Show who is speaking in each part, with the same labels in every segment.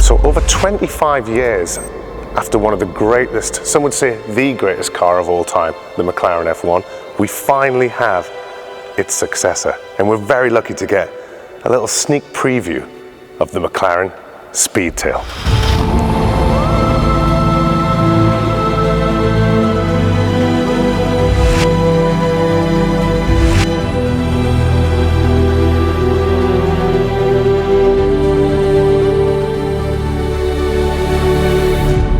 Speaker 1: So over 25 years after one of the greatest, some would say the greatest car of all time, the McLaren F1, we finally have its successor. And we're very lucky to get a little sneak preview of the McLaren Speedtail.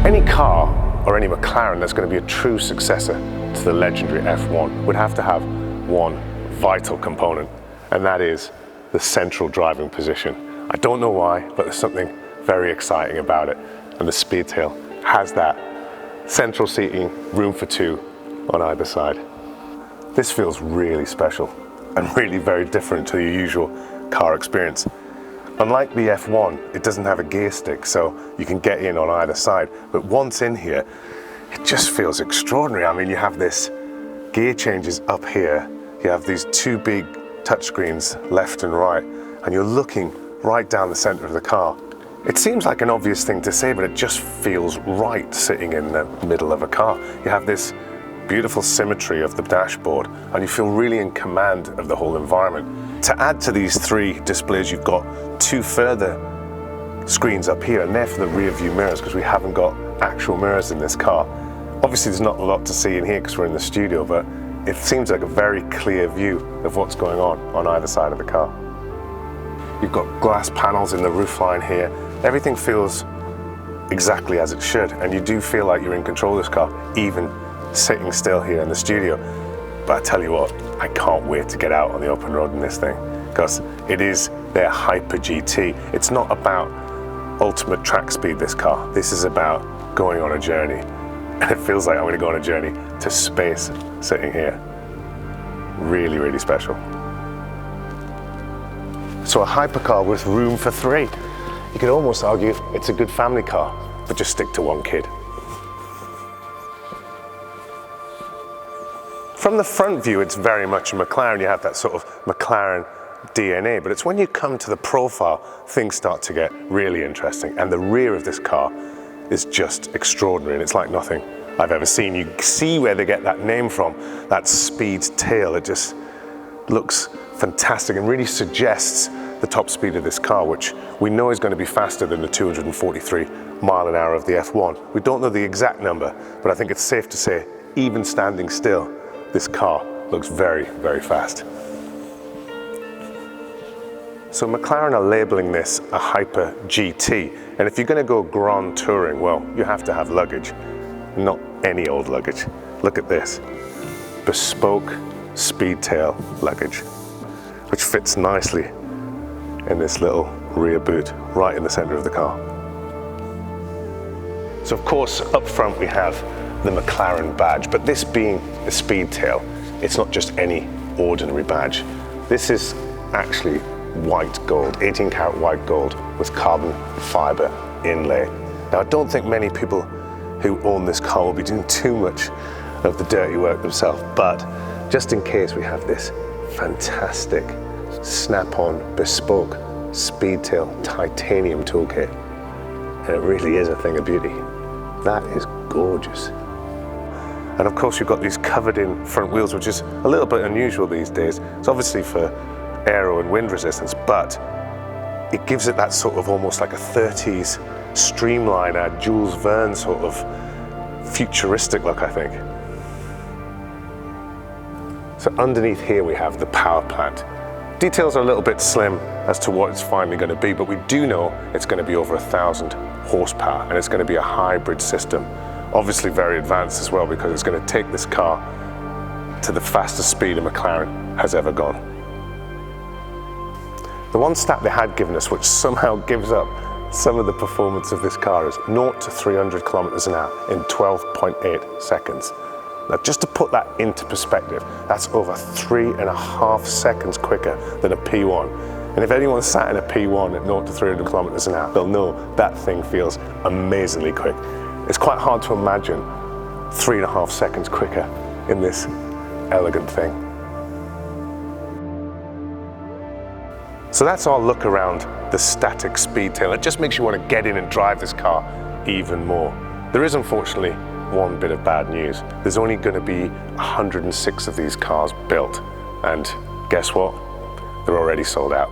Speaker 1: Any car or any McLaren that's going to be a true successor to the legendary F1 would have to have one vital component, and that is the central driving position. I don't know why, but there's something very exciting about it, and the Speedtail has that. Central seating, room for two on either side. This feels really special and really very different to your usual car experience. Unlike the F1, it doesn't have a gear stick, so you can get in on either side. But once in here, it just feels extraordinary. I mean, you have this gear changes up here. You have these two big touchscreens left and right, and you're looking right down the center of the car. It seems like an obvious thing to say, but it just feels right sitting in the middle of a car. You have this beautiful symmetry of the dashboard, and you feel really in command of the whole environment. To add to these three displays, you've got two further screens up here, and they're for the rear view mirrors because we haven't got actual mirrors in this car. Obviously there's not a lot to see in here because we're in the studio, but it seems like a very clear view of what's going on either side of the car. You've got glass panels in the roofline here. Everything feels exactly as it should, and you do feel like you're in control of this car, even sitting still here in the studio. But I tell you what, I can't wait to get out on the open road in this thing, because it is their Hyper GT. It's not about ultimate track speed, this car. This is about going on a journey. And it feels like I'm going to go on a journey to space sitting here. Really, really special. So a hypercar with room for three. You could almost argue it's a good family car, but just stick to one kid. From the front view, it's very much a McLaren. You have that sort of McLaren DNA, but it's when you come to the profile, things start to get really interesting. And the rear of this car is just extraordinary, and it's like nothing I've ever seen. You see where they get that name from, that Speedtail. It just looks fantastic and really suggests the top speed of this car, which we know is going to be faster than the 243 mile an hour of the F1. We don't know the exact number, but I think it's safe to say, even standing still, this car looks very, very fast. So McLaren are labeling this a Hyper GT, and if you're going to go Grand Touring, well, you have to have luggage, not any old luggage. Look at this, bespoke Speedtail luggage, which fits nicely in this little rear boot right in the center of the car. So of course, up front we have the McLaren badge, but this being a Speedtail, it's not just any ordinary badge. This is actually white gold, 18 karat white gold with carbon fiber inlay. Now I don't think many people who own this car will be doing too much of the dirty work themselves, but just in case, we have this fantastic snap-on bespoke Speedtail titanium toolkit, and it really is a thing of beauty. That is gorgeous. And of course you've got these covered in front wheels, which is a little bit unusual these days. It's obviously for aero and wind resistance, but it gives it that sort of almost like a 30s streamliner, Jules Verne sort of futuristic look, I think. So underneath here we have the power plant. Details are a little bit slim as to what it's finally going to be, but we do know it's going to be over 1,000 horsepower, and it's going to be a hybrid system. Obviously very advanced as well, because it's going to take this car to the fastest speed a McLaren has ever gone. The one stat they had given us, which somehow gives up some of the performance of this car, is 0 to 300 kilometers an hour in 12.8 seconds. Now, just to put that into perspective, that's over 3.5 seconds quicker than a P1. And if anyone sat in a P1 at 0 to 300 kilometers an hour, they'll know that thing feels amazingly quick. It's quite hard to imagine 3.5 seconds quicker in this elegant thing. So that's our look around the static Speedtail. It just makes you want to get in and drive this car even more. There is unfortunately one bit of bad news. There's only going to be 106 of these cars built, and guess what? They're already sold out.